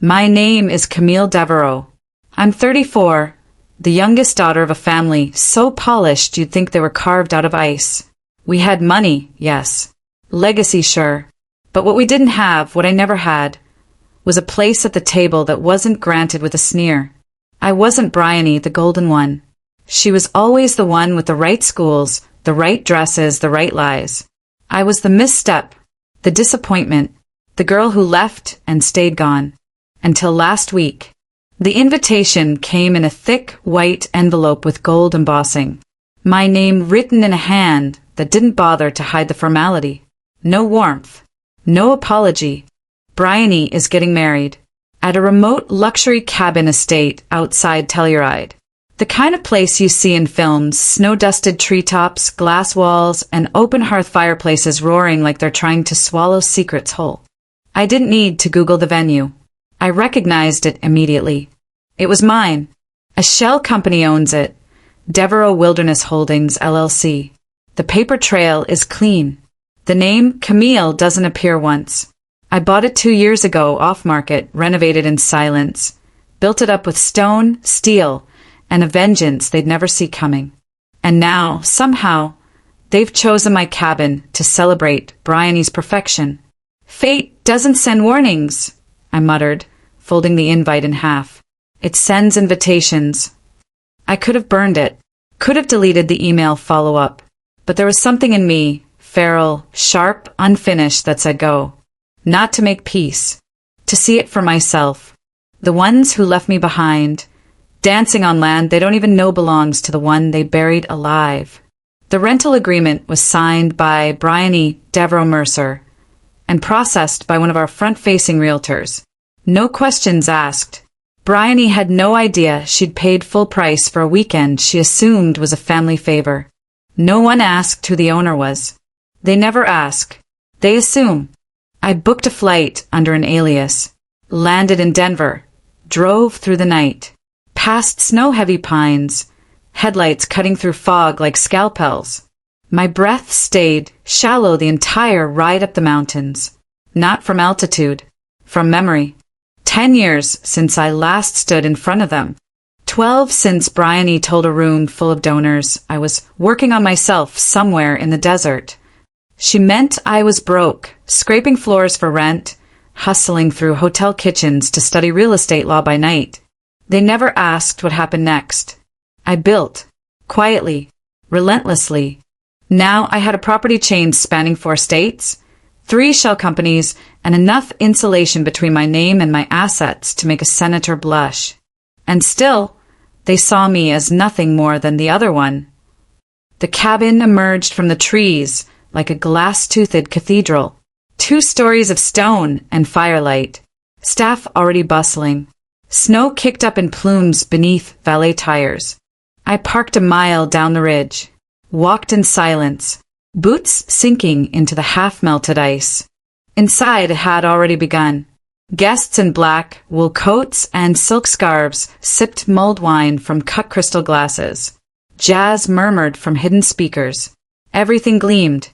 My name is Camille Devereaux. I'm 34, the youngest daughter of a family so polished you'd think they were carved out of ice. We had money, yes. Legacy, sure. But what we didn't have, what I never had, was a place at the table that wasn't granted with a sneer. I wasn't Bryony, the golden one. She was always the one with the right schools, the right dresses, the right lies. I was the misstep, the disappointment, the girl who left and stayed gone. Until last week. The invitation came in a thick, white envelope with gold embossing. My name written in a hand that didn't bother to hide the formality. No warmth. No apology. Bryony is getting married. At a remote luxury cabin estate outside Telluride. The kind of place you see in films, snow-dusted treetops, glass walls, and open hearth fireplaces roaring like they're trying to swallow secrets whole. I didn't need to Google the venue. I recognized it immediately. It was mine. A shell company owns it. Devereaux Wilderness Holdings, LLC. The paper trail is clean. The name Camille doesn't appear once. I bought it 2 years ago off-market, renovated in silence. Built it up with stone, steel, and a vengeance they'd never see coming. And now, somehow, they've chosen my cabin to celebrate Bryony's perfection. Fate doesn't send warnings, I muttered, folding the invite in half. It sends invitations. I could have burned it, could have deleted the email follow-up, but there was something in me, feral, sharp, unfinished, that said go. Not to make peace. To see it for myself. The ones who left me behind, dancing on land they don't even know belongs to the one they buried alive. The rental agreement was signed by Bryony Devereaux Mercer and processed by one of our front-facing realtors. No questions asked. Bryony had no idea she'd paid full price for a weekend she assumed was a family favor. No one asked who the owner was. They never ask. They assume. I booked a flight under an alias, landed in Denver, drove through the night, past snow-heavy pines, headlights cutting through fog like scalpels. My breath stayed shallow the entire ride up the mountains. Not from altitude, from memory. 10 years since I last stood in front of them. 12 since Bryony told a room full of donors I was working on myself somewhere in the desert. She meant I was broke, scraping floors for rent, hustling through hotel kitchens to study real estate law by night. They never asked what happened next. I built, quietly, relentlessly. Now I had a property chain spanning 4 states, 3 shell companies, and enough insulation between my name and my assets to make a senator blush. And still, they saw me as nothing more than the other one. The cabin emerged from the trees like a glass-toothed cathedral. 2 stories of stone and firelight. Staff already bustling. Snow kicked up in plumes beneath valet tires. I parked a mile down the ridge. Walked in silence. Boots sinking into the half-melted ice. Inside it had already begun. Guests in black, wool coats and silk scarves sipped mulled wine from cut crystal glasses. Jazz murmured from hidden speakers. Everything gleamed.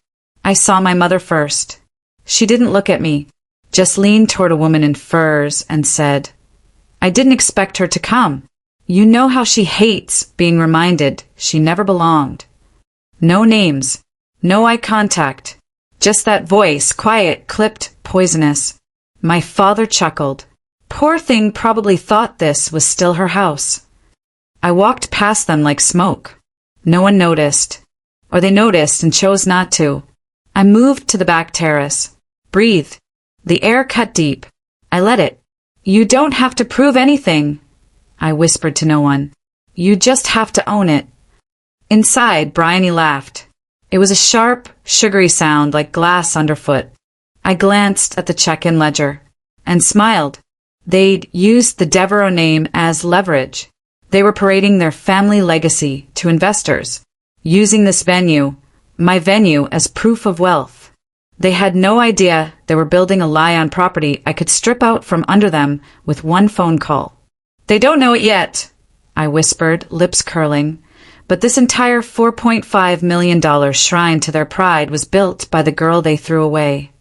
I saw my mother first. She didn't look at me, just leaned toward a woman in furs and said, "I didn't expect her to come. You know how she hates being reminded she never belonged." No names. No eye contact. Just that voice, quiet, clipped, poisonous. My father chuckled. Poor thing probably thought this was still her house. I walked past them like smoke. No one noticed. Or they noticed and chose not to. I moved to the back terrace. Breathed. The air cut deep. I let it. You don't have to prove anything, I whispered to no one. You just have to own it. Inside, Bryony laughed. It was a sharp, sugary sound like glass underfoot. I glanced at the check-in ledger and smiled. They'd used the Devereaux name as leverage. They were parading their family legacy to investors, using this venue, my venue, as proof of wealth. They had no idea they were building a lie on property I could strip out from under them with one phone call. They don't know it yet, I whispered, lips curling. But this entire $4.5 million shrine to their pride was built by the girl they threw away.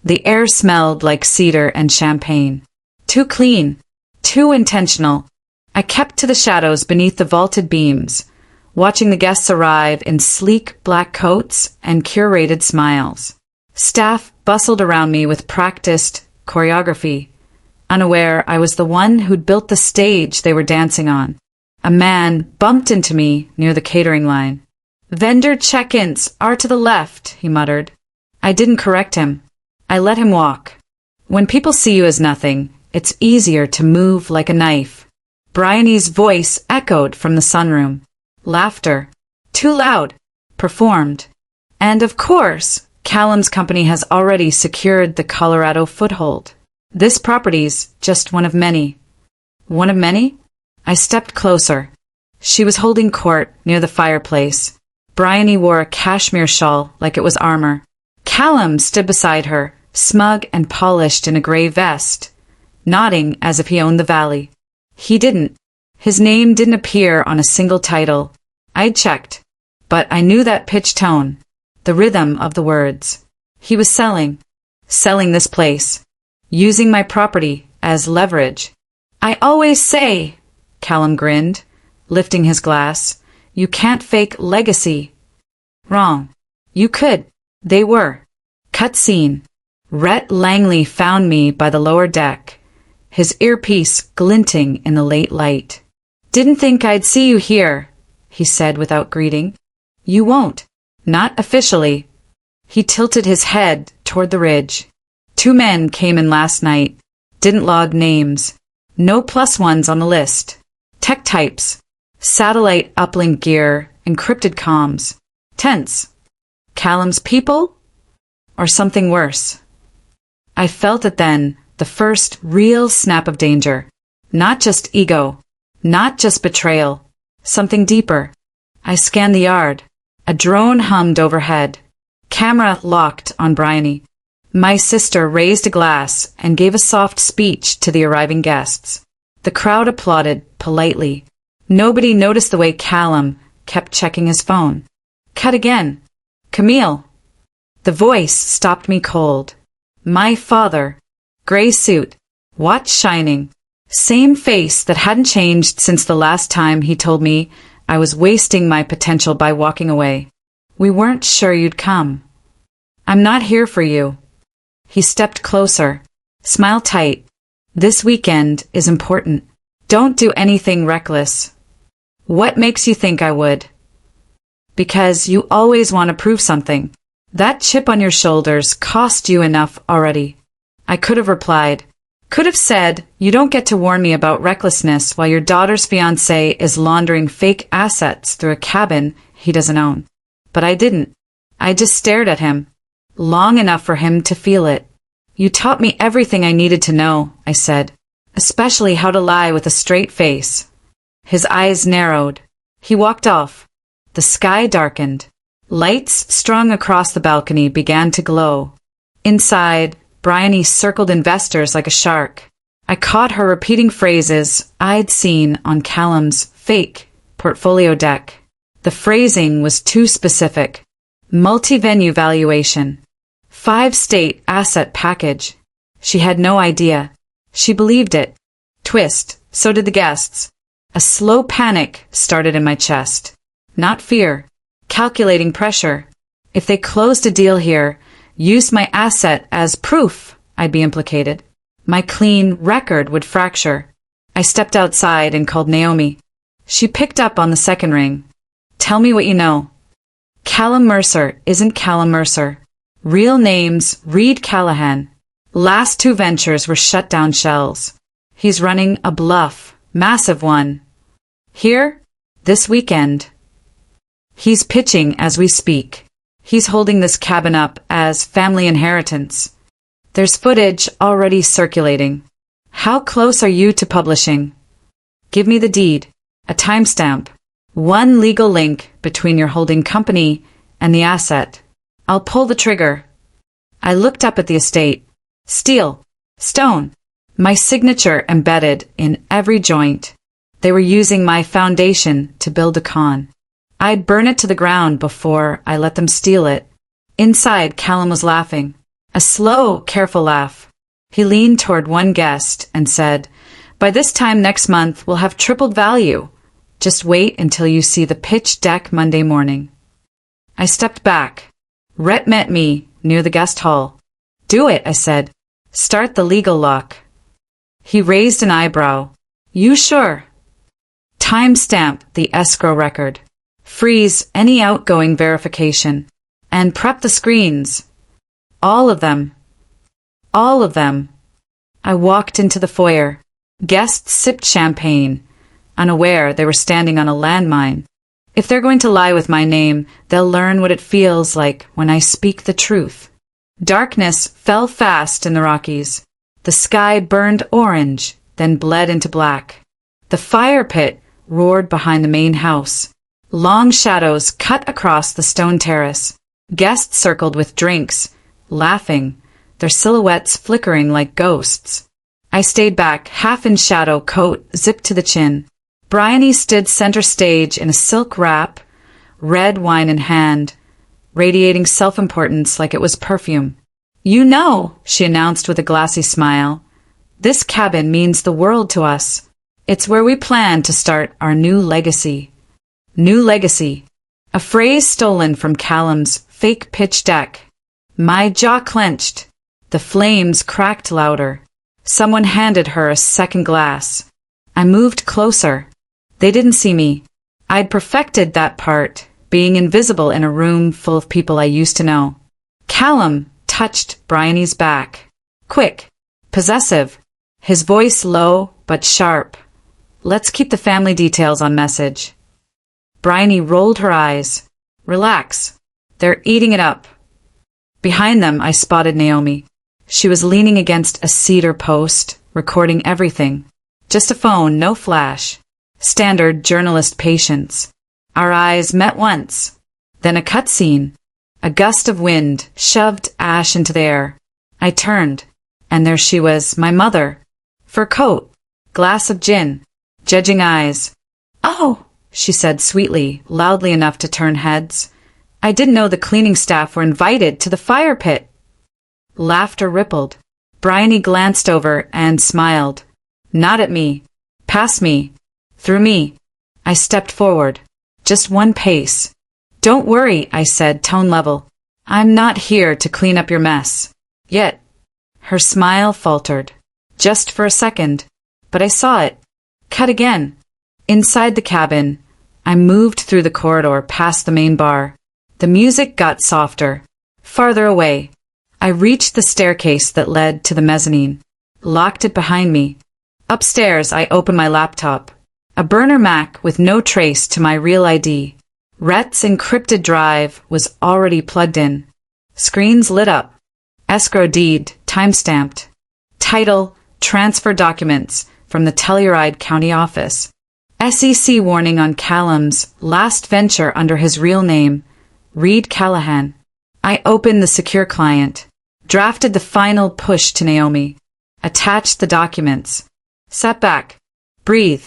The air smelled like cedar and champagne. Too clean. Too intentional. I kept to the shadows beneath the vaulted beams, watching the guests arrive in sleek black coats and curated smiles. Staff bustled around me with practiced choreography, unaware I was the one who'd built the stage they were dancing on. A man bumped into me near the catering line. "Vendor check-ins are to the left," he muttered. I didn't correct him. I let him walk. When people see you as nothing, it's easier to move like a knife. Bryony's voice echoed from the sunroom. Laughter. Too loud. Performed. And of course, Callum's company has already secured the Colorado foothold. This property's just one of many. One of many? I stepped closer. She was holding court near the fireplace. Bryony wore a cashmere shawl like it was armor. Callum stood beside her, smug and polished in a gray vest, nodding as if he owned the valley. He didn't. His name didn't appear on a single title. I'd checked, but I knew that pitch tone, the rhythm of the words. He was selling this place, using my property as leverage. "I always say," Callum grinned, lifting his glass, "you can't fake legacy." Wrong. You could. They were. Cut scene. Rhett Langley found me by the lower deck, his earpiece glinting in the late light. "Didn't think I'd see you here," he said without greeting. "You won't. Not officially." He tilted his head toward the ridge. "2 men came in last night. Didn't log names. No +1s on the list. Tech types. Satellite uplink gear, encrypted comms. Tense. Callum's people? Or something worse?" I felt it then, the first real snap of danger. Not just ego. Not just betrayal. Something deeper. I scanned the yard. A drone hummed overhead. Camera locked on Bryony. My sister raised a glass and gave a soft speech to the arriving guests. The crowd applauded politely. Nobody noticed the way Callum kept checking his phone. Cut again. "Camille." The voice stopped me cold. My father. Gray suit. Watch shining. Same face that hadn't changed since the last time he told me I was wasting my potential by walking away. "We weren't sure you'd come." "I'm not here for you." He stepped closer. "Smile tight. This weekend is important. Don't do anything reckless." "What makes you think I would?" "Because you always want to prove something. That chip on your shoulders cost you enough already." I could have replied. Could have said, "You don't get to warn me about recklessness while your daughter's fiancé is laundering fake assets through a cabin he doesn't own." But I didn't. I just stared at him. Long enough for him to feel it. "You taught me everything I needed to know," I said. "Especially how to lie with a straight face." His eyes narrowed. He walked off. The sky darkened. Lights strung across the balcony began to glow. Inside, Bryony circled investors like a shark. I caught her repeating phrases I'd seen on Callum's fake portfolio deck. The phrasing was too specific. Multi-venue valuation. 5-state asset package. She had no idea. She believed it. Twist, so did the guests. A slow panic started in my chest. Not fear. Calculating pressure. If they closed a deal here, used my asset as proof, I'd be implicated. My clean record would fracture. I stepped outside and called Naomi. She picked up on the second ring. "Tell me what you know." Callum Mercer isn't Callum Mercer. Real name's Reed Callahan. Last 2 ventures were shut-down shells. He's running a bluff, massive one. Here, this weekend. He's pitching as we speak. He's holding this cabin up as family inheritance. There's footage already circulating. How close are you to publishing? Give me the deed, a timestamp, one legal link between your holding company and the asset. I'll pull the trigger. I looked up at the estate. Steel, stone, my signature embedded in every joint. They were using my foundation to build a con. I'd burn it to the ground before I let them steal it. Inside, Callum was laughing. A slow, careful laugh. He leaned toward one guest and said, "By this time next month, we'll have tripled value. Just wait until you see the pitch deck Monday morning." I stepped back. Rhett met me near the guest hall. "Do it," I said. "Start the legal lock." He raised an eyebrow. "You sure?" Timestamp the escrow record. Freeze any outgoing verification. And prep the screens. All of them. All of them. I walked into the foyer. Guests sipped champagne, unaware they were standing on a landmine. If they're going to lie with my name, they'll learn what it feels like when I speak the truth. Darkness fell fast in the Rockies. The sky burned orange, then bled into black. The fire pit roared behind the main house. Long shadows cut across the stone terrace. Guests circled with drinks, laughing, their silhouettes flickering like ghosts. I stayed back, half in shadow, coat zipped to the chin. Bryony stood center stage in a silk wrap, red wine in hand, radiating self-importance like it was perfume. "You know," she announced with a glassy smile, "this cabin means the world to us. It's where we plan to start our new legacy." New legacy. A phrase stolen from Callum's fake pitch deck. My jaw clenched. The flames cracked louder. Someone handed her a second glass. I moved closer. They didn't see me. I'd perfected that part, being invisible in a room full of people I used to know. Callum touched Bryony's back. Quick. Possessive. His voice low but sharp. "Let's keep the family details on message." Bryony rolled her eyes. "Relax. They're eating it up." Behind them, I spotted Naomi. She was leaning against a cedar post, recording everything. Just a phone, no flash. Standard journalist patience. Our eyes met once. Then a cutscene. A gust of wind shoved ash into the air. I turned, and there she was, my mother. Fur coat, glass of gin, judging eyes. "Oh," she said sweetly, loudly enough to turn heads. "I didn't know the cleaning staff were invited to the fire pit." Laughter rippled. Bryony glanced over and smiled. Not at me. Past me. Through me. I stepped forward. Just one pace. "Don't worry," I said, tone level. "I'm not here to clean up your mess. Yet." Her smile faltered. Just for a second. But I saw it. Cut again. Inside the cabin, I moved through the corridor past the main bar. The music got softer. Farther away. I reached the staircase that led to the mezzanine. Locked it behind me. Upstairs, I opened my laptop. A burner Mac with no trace to my real ID. Rhett's encrypted drive was already plugged in. Screens lit up. Escrow deed, timestamped. Title, transfer documents from the Telluride County office. SEC warning on Callum's last venture under his real name, Reed Callahan. I opened the secure client. Drafted the final push to Naomi. Attached the documents. Sat back. Breathe.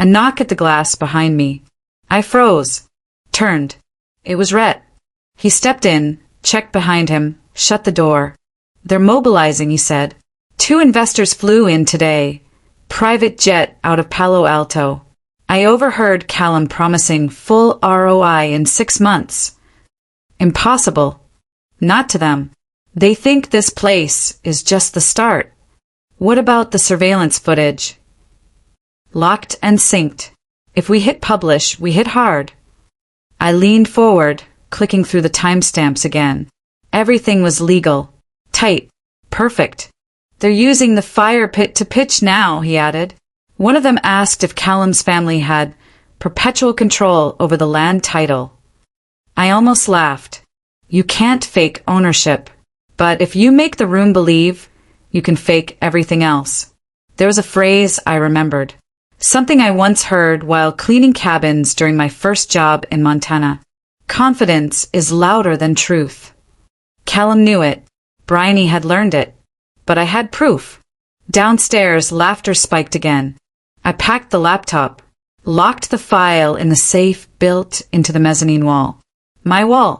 A knock at the glass behind me. I froze. Turned. It was Rhett. He stepped in, checked behind him, shut the door. "They're mobilizing," he said. "2 investors flew in today. Private jet out of Palo Alto." I overheard Callum promising full ROI in 6 months. Impossible. Not to them. They think this place is just the start. What about the surveillance footage? Locked and synced. If we hit publish, we hit hard. I leaned forward, clicking through the timestamps again. Everything was legal. Tight. Perfect. "They're using the fire pit to pitch now," he added. One of them asked if Callum's family had perpetual control over the land title. I almost laughed. You can't fake ownership, but if you make the room believe, you can fake everything else. There was a phrase I remembered. Something I once heard while cleaning cabins during my first job in Montana. Confidence is louder than truth. Callum knew it. Bryony had learned it. But I had proof. Downstairs, laughter spiked again. I packed the laptop, locked the file in the safe built into the mezzanine wall. My wall.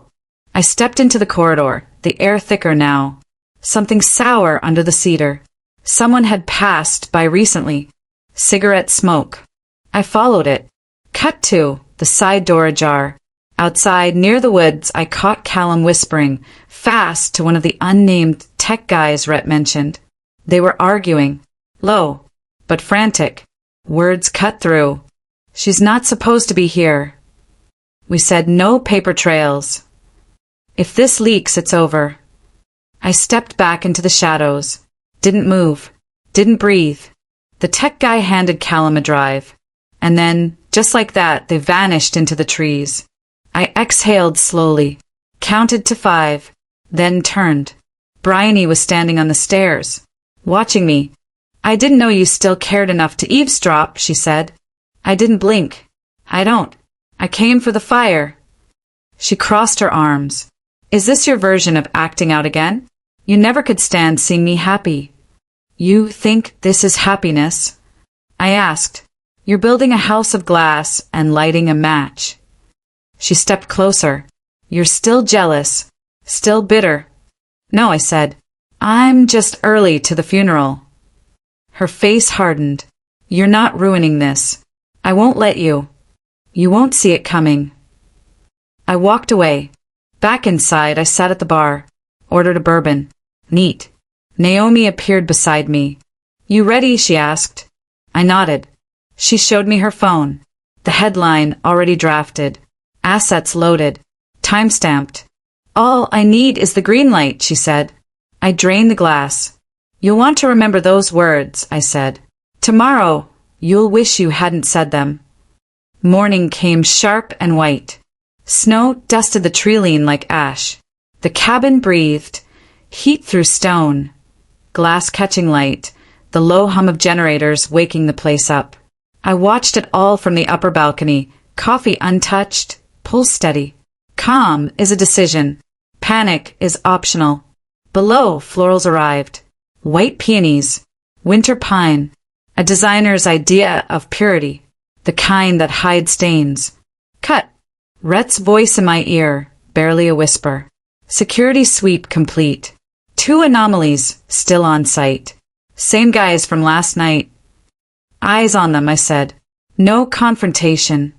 I stepped into the corridor, the air thicker now. Something sour under the cedar. Someone had passed by recently. Cigarette smoke. I followed it. Cut to the side door ajar. Outside, near the woods, I caught Callum whispering fast to one of the unnamed tech guys Rhett mentioned. They were arguing. Low, but frantic. Words cut through. She's not supposed to be here. We said no paper trails. If this leaks, it's over. I stepped back into the shadows. Didn't move. Didn't breathe. The tech guy handed Callum a drive. And then, just like that, they vanished into the trees. I exhaled slowly, counted to 5, then turned. Bryony was standing on the stairs, watching me. I didn't know you still cared enough to eavesdrop, she said. I didn't blink. I don't. I came for the fire. She crossed her arms. Is this your version of acting out again? You never could stand seeing me happy. You think this is happiness? I asked. You're building a house of glass and lighting a match. She stepped closer. You're still jealous. Still bitter. No, I said. I'm just early to the funeral. Her face hardened. You're not ruining this. I won't let you. You won't see it coming. I walked away. Back inside, I sat at the bar. Ordered a bourbon. Neat. Naomi appeared beside me. You ready? She asked. I nodded. She showed me her phone. The headline already drafted. Assets loaded. Time-stamped. All I need is the green light, she said. I drained the glass. You'll want to remember those words, I said. Tomorrow, you'll wish you hadn't said them. Morning came sharp and white. Snow dusted the treeline like ash. The cabin breathed. Heat through stone. Glass catching light. The low hum of generators waking the place up. I watched it all from the upper balcony. Coffee untouched. Pulse steady. Calm is a decision. Panic is optional. Below, florals arrived. White peonies. Winter pine. A designer's idea of purity. The kind that hides stains. Cut. Rhett's voice in my ear, barely a whisper. Security sweep complete. 2 anomalies still on site. Same guys from last night. Eyes on them, I said. No confrontation.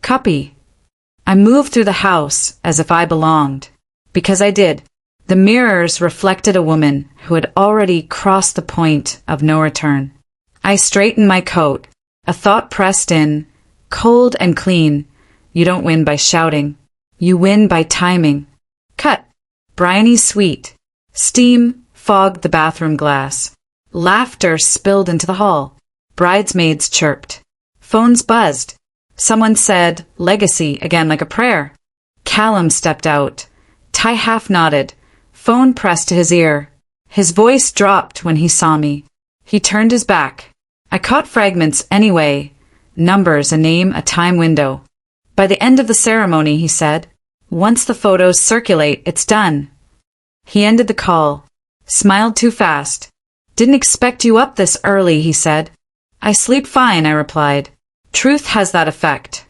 Copy. I moved through the house as if I belonged. Because I did. The mirrors reflected a woman who had already crossed the point of no return. I straightened my coat. A thought pressed in, cold and clean. You don't win by shouting. You win by timing. Cut. Bryony sweet. Steam fogged the bathroom glass. Laughter spilled into the hall. Bridesmaids chirped. Phones buzzed. Someone said, legacy, again like a prayer. Callum stepped out. Ty half nodded. Phone pressed to his ear. His voice dropped when he saw me. He turned his back. I caught fragments anyway. Numbers, a name, a time window. By the end of the ceremony, he said, once the photos circulate, it's done. He ended the call. Smiled too fast. Didn't expect you up this early, he said. I sleep fine, I replied. Truth has that effect.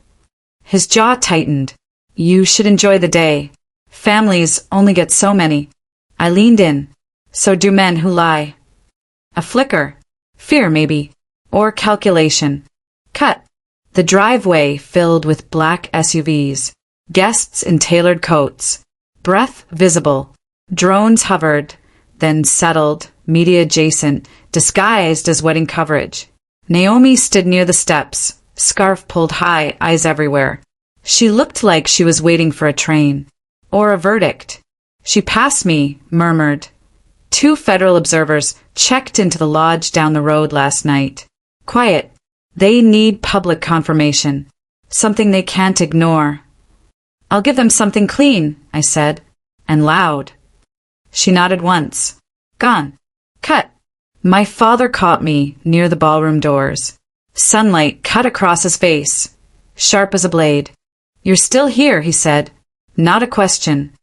His jaw tightened. You should enjoy the day. Families only get so many. I leaned in. So do men who lie. A flicker. Fear, maybe. Or calculation. Cut. The driveway filled with black SUVs. Guests in tailored coats. Breath visible. Drones hovered, then settled, media adjacent, disguised as wedding coverage. Naomi stood near the steps, scarf pulled high, eyes everywhere. She looked like she was waiting for a train. Or a verdict. She passed me, murmured. 2 federal observers checked into the lodge down the road last night. Quiet. They need public confirmation. Something they can't ignore. I'll give them something clean, I said. And loud. She nodded once. Gone. Cut. My father caught me near the ballroom doors. Sunlight cut across his face, sharp as a blade. You're still here, he said. Not a question.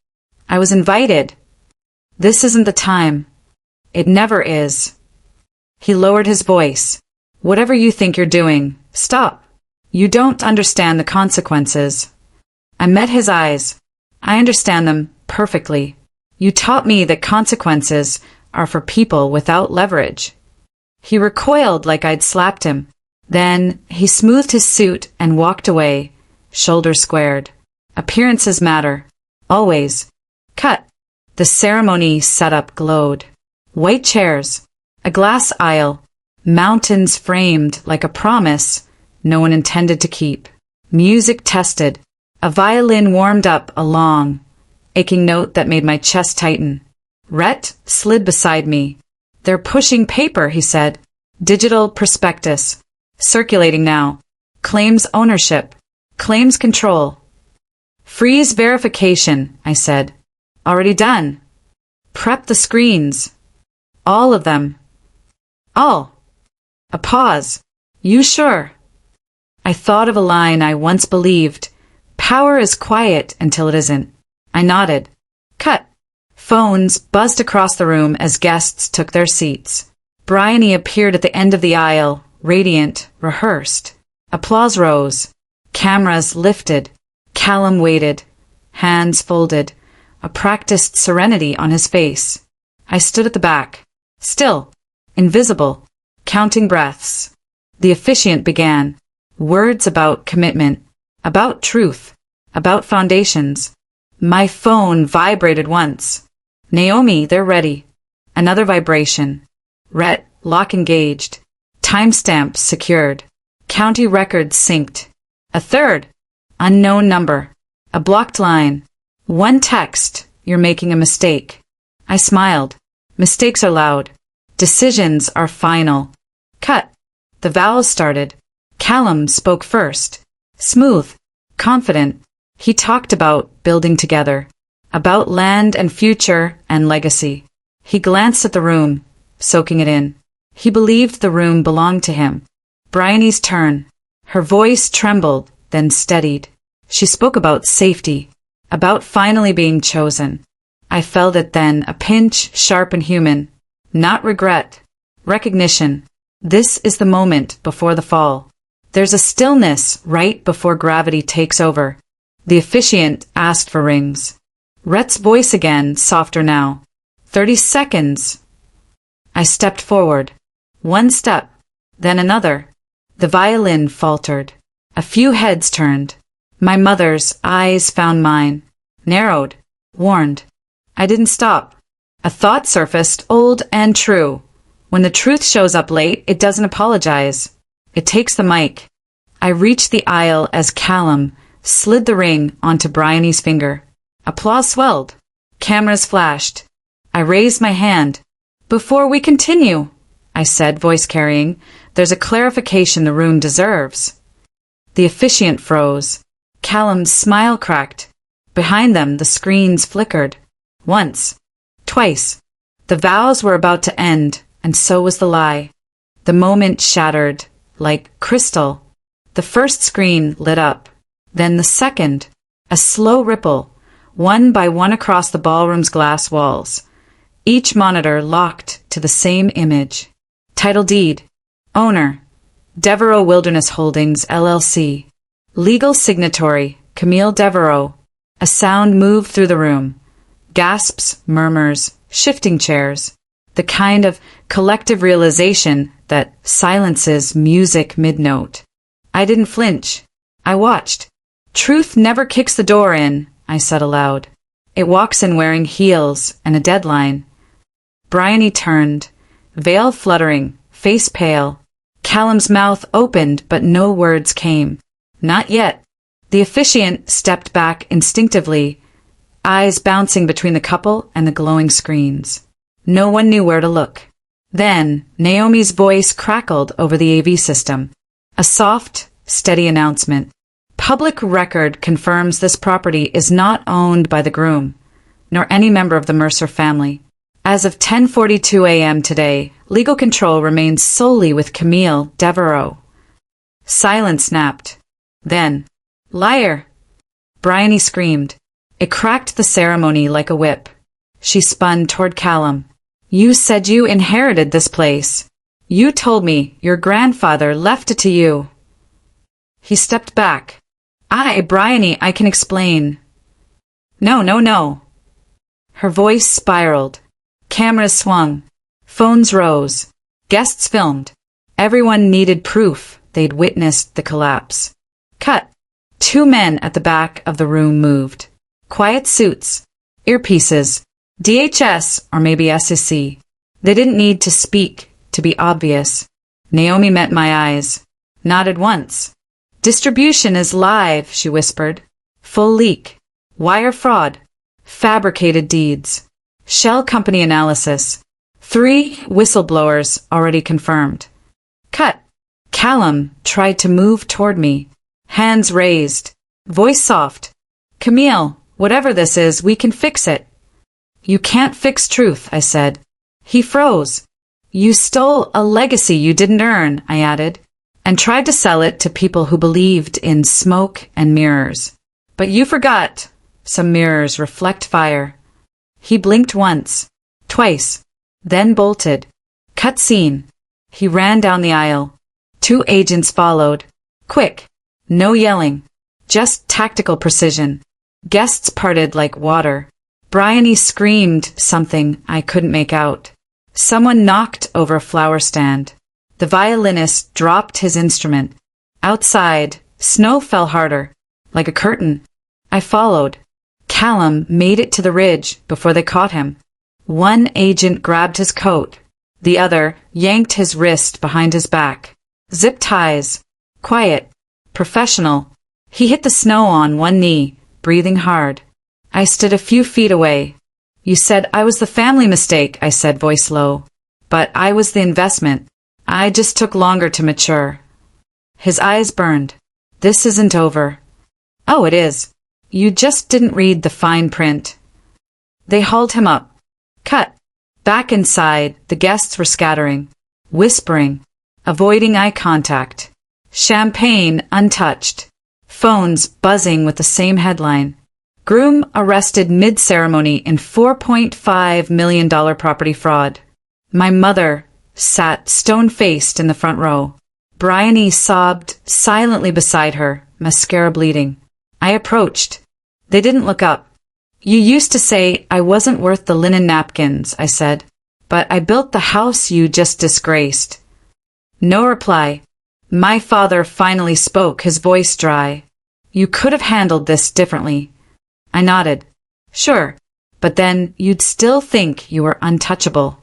I was invited. This isn't the time. It never is. He lowered his voice. Whatever you think you're doing, stop. You don't understand the consequences. I met his eyes. I understand them perfectly. You taught me that consequences are for people without leverage. He recoiled like I'd slapped him. Then he smoothed his suit and walked away, shoulders squared. Appearances matter. Always. Cut. The ceremony setup glowed. White chairs. A glass aisle. Mountains framed like a promise no one intended to keep. Music tested. A violin warmed up a long, aching note that made my chest tighten. Rhett slid beside me. They're pushing paper, he said. Digital prospectus. Circulating now. Claims ownership. Claims control. Freeze verification, I said. Already done. Prep the screens. All of them. All. A pause. You sure? I thought of a line I once believed. Power is quiet until it isn't. I nodded. Cut. Phones buzzed across the room as guests took their seats. Bryony appeared at the end of the aisle, radiant, rehearsed. Applause rose. Cameras lifted. Callum waited, hands folded, a practiced serenity on his face. I stood at the back, still, invisible, counting breaths. The officiant began. Words about commitment, about truth, about foundations. My phone vibrated once. Naomi, they're ready. Another vibration. Rhett, lock engaged. Timestamp secured. County records synced. A third. Unknown number. A blocked line. One text. You're making a mistake. I smiled. Mistakes are loud. Decisions are final. Cut. The vows started. Callum spoke first. Smooth. Confident. He talked about building together. About land and future and legacy. He glanced at the room, soaking it in. He believed the room belonged to him. Bryony's turn. Her voice trembled, then steadied. She spoke about safety, about finally being chosen. I felt it then, a pinch, sharp and human. Not regret. Recognition. This is the moment before the fall. There's a stillness right before gravity takes over. The officiant asked for rings. Rhett's voice again, softer now. 30 seconds. I stepped forward. One step, then another. The violin faltered. A few heads turned. My mother's eyes found mine. Narrowed. Warned. I didn't stop. A thought surfaced, old and true. When the truth shows up late, it doesn't apologize. It takes the mic. I reached the aisle as Callum slid the ring onto Bryony's finger. Applause swelled. Cameras flashed. I raised my hand. Before we continue, I said, voice carrying, there's a clarification the room deserves. The officiant froze. Callum's smile cracked. Behind them, the screens flickered. Once. Twice. The vows were about to end, and so was the lie. The moment shattered, like crystal. The first screen lit up. Then the second. A slow ripple, one by one across the ballroom's glass walls. Each monitor locked to the same image. Title deed. Owner. Devereaux Wilderness Holdings, LLC. Legal signatory, Camille Devereaux. A sound moved through the room. Gasps, murmurs, shifting chairs. The kind of collective realization that silences music mid-note. I didn't flinch. I watched. Truth never kicks the door in, I said aloud. It walks in wearing heels and a deadline. Bryony turned, veil fluttering, face pale. Callum's mouth opened, but no words came. Not yet. The officiant stepped back instinctively, eyes bouncing between the couple and the glowing screens. No one knew where to look. Then, Naomi's voice crackled over the AV system. A soft, steady announcement. Public record confirms this property is not owned by the groom, nor any member of the Mercer family. As of 10:42 a.m. today, legal control remains solely with Camille Devereaux. Silence snapped. Then, liar! Bryony screamed. It cracked the ceremony like a whip. She spun toward Callum. You said you inherited this place. You told me your grandfather left it to you. He stepped back. Bryony, I can explain. No. Her voice spiraled. Cameras swung. Phones rose. Guests filmed. Everyone needed proof they'd witnessed the collapse. Cut. 2 men at the back of the room moved. Quiet suits. Earpieces. DHS or maybe SEC. They didn't need to speak to be obvious. Naomi met my eyes. Nodded once. Distribution is live, she whispered. Full leak. Wire fraud. Fabricated deeds. Shell company analysis. 3 whistleblowers already confirmed. Cut. Callum tried to move toward me. Hands raised. Voice soft. Camille, whatever this is, we can fix it. You can't fix truth, I said. He froze. You stole a legacy you didn't earn, I added, and tried to sell it to people who believed in smoke and mirrors. But you forgot. Some mirrors reflect fire. He blinked once, twice, then bolted. Cut scene. He ran down the aisle. 2 agents followed. Quick. No yelling. Just tactical precision. Guests parted like water. Bryony screamed something I couldn't make out. Someone knocked over a flower stand. The violinist dropped his instrument. Outside, snow fell harder, like a curtain. I followed. Callum made it to the ridge before they caught him. 1 agent grabbed his coat. The other yanked his wrist behind his back. Zip ties. Quiet. Professional. He hit the snow on 1 knee, breathing hard. I stood a few feet away. You said I was the family mistake, I said, voice low. But I was the investment. I just took longer to mature. His eyes burned. This isn't over. Oh, it is. You just didn't read the fine print. They hauled him up. Cut. Back inside, the guests were scattering, whispering, avoiding eye contact. Champagne untouched. Phones buzzing with the same headline. Groom arrested mid-ceremony in $4.5 million property fraud. My mother sat stone-faced in the front row. Bryony sobbed silently beside her, mascara bleeding. I approached. They didn't look up. You used to say I wasn't worth the linen napkins, I said, but I built the house you just disgraced. No reply. My father finally spoke, his voice dry. You could have handled this differently. I nodded. Sure, but then you'd still think you were untouchable.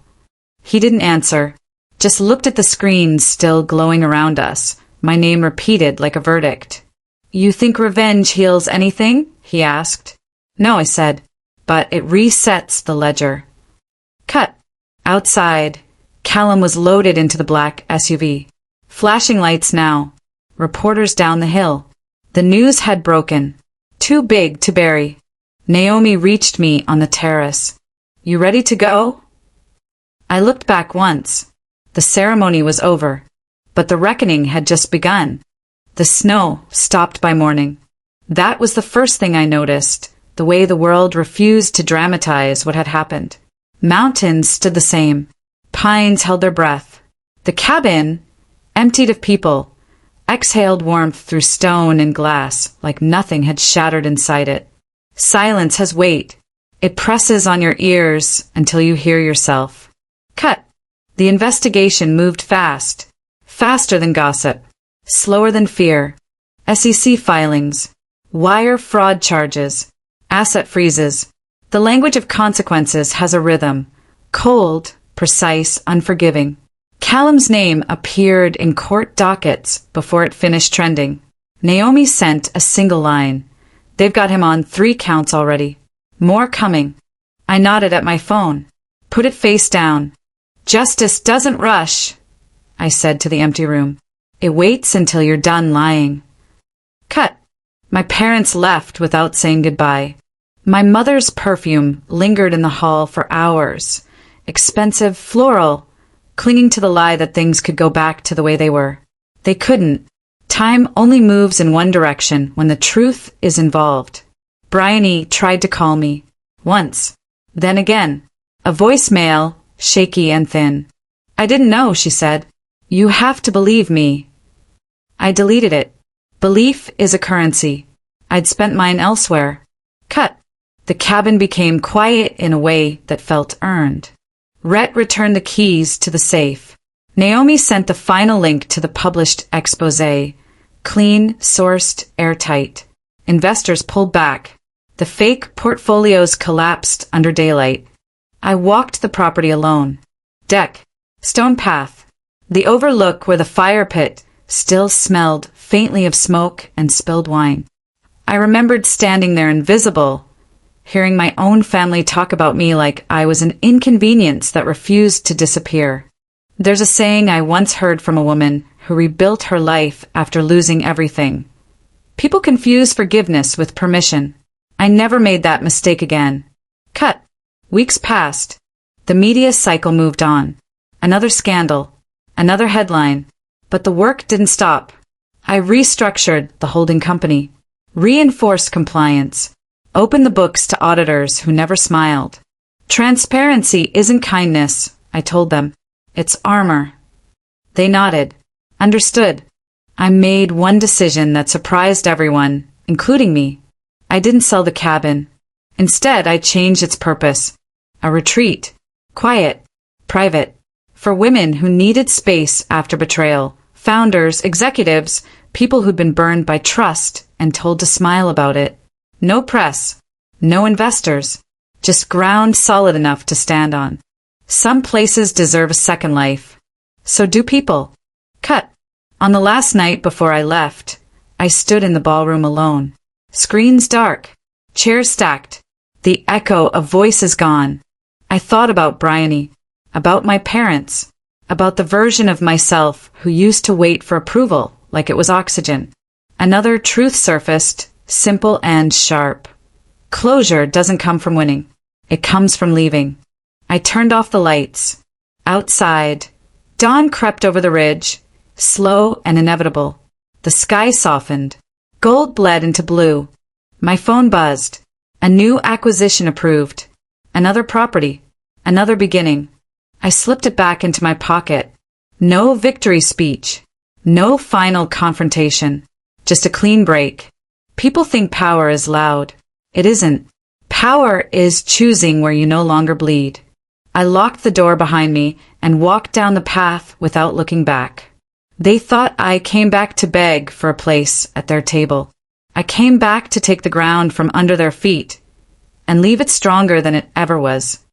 He didn't answer, just looked at the screens still glowing around us, my name repeated like a verdict. You think revenge heals anything? He asked. No, I said, but it resets the ledger. Cut. Outside, Callum was loaded into the black SUV. Flashing lights now. Reporters down the hill. The news had broken. Too big to bury. Naomi reached me on the terrace. You ready to go? I looked back once. The ceremony was over, but the reckoning had just begun. The snow stopped by morning. That was the first thing I noticed, the way the world refused to dramatize what had happened. Mountains stood the same. Pines held their breath. The cabin, emptied of people, exhaled warmth through stone and glass like nothing had shattered inside it. Silence has weight. It presses on your ears until you hear yourself. Cut. The investigation moved fast. Faster than gossip. Slower than fear. SEC filings. Wire fraud charges. Asset freezes. The language of consequences has a rhythm. Cold, precise, unforgiving. Callum's name appeared in court dockets before it finished trending. Naomi sent a single line. They've got him on 3 counts already. More coming. I nodded at my phone. Put it face down. Justice doesn't rush, I said to the empty room. It waits until you're done lying. Cut. My parents left without saying goodbye. My mother's perfume lingered in the hall for hours. Expensive, floral, clinging to the lie that things could go back to the way they were. They couldn't. Time only moves in one direction when the truth is involved. Bryony tried to call me. Once. Then again. A voicemail, shaky and thin. I didn't know, she said. You have to believe me. I deleted it. Belief is a currency. I'd spent mine elsewhere. Cut. The cabin became quiet in a way that felt earned. Rhett returned the keys to the safe. Naomi sent the final link to the published exposé. Clean, sourced, airtight. Investors pulled back. The fake portfolios collapsed under daylight. I walked the property alone. Deck. Stone path. The overlook where the fire pit still smelled faintly of smoke and spilled wine. I remembered standing there invisible, hearing my own family talk about me like I was an inconvenience that refused to disappear. There's a saying I once heard from a woman who rebuilt her life after losing everything. People confuse forgiveness with permission. I never made that mistake again. Cut. Weeks passed. The media cycle moved on. Another scandal. Another headline. But the work didn't stop. I restructured the holding company. Reinforced compliance. Opened the books to auditors who never smiled. Transparency isn't kindness, I told them. It's armor. They nodded. Understood. I made one decision that surprised everyone, including me. I didn't sell the cabin. Instead, I changed its purpose. A retreat. Quiet. Private. For women who needed space after betrayal. Founders, executives, people who'd been burned by trust and told to smile about it. No press. No investors. Just ground solid enough to stand on. Some places deserve a second life. So do people. Cut. On the last night before I left, I stood in the ballroom alone. Screens dark. Chairs stacked. The echo of voices gone. I thought about Bryony. About my parents. About the version of myself who used to wait for approval like it was oxygen. Another truth surfaced, simple and sharp. Closure doesn't come from winning. It comes from leaving. I turned off the lights. Outside, dawn crept over the ridge, slow and inevitable. The sky softened. Gold bled into blue. My phone buzzed. A new acquisition approved. Another property. Another beginning. I slipped it back into my pocket. No victory speech. No final confrontation. Just a clean break. People think power is loud. It isn't. Power is choosing where you no longer bleed. I locked the door behind me and walked down the path without looking back. They thought I came back to beg for a place at their table. I came back to take the ground from under their feet and leave it stronger than it ever was.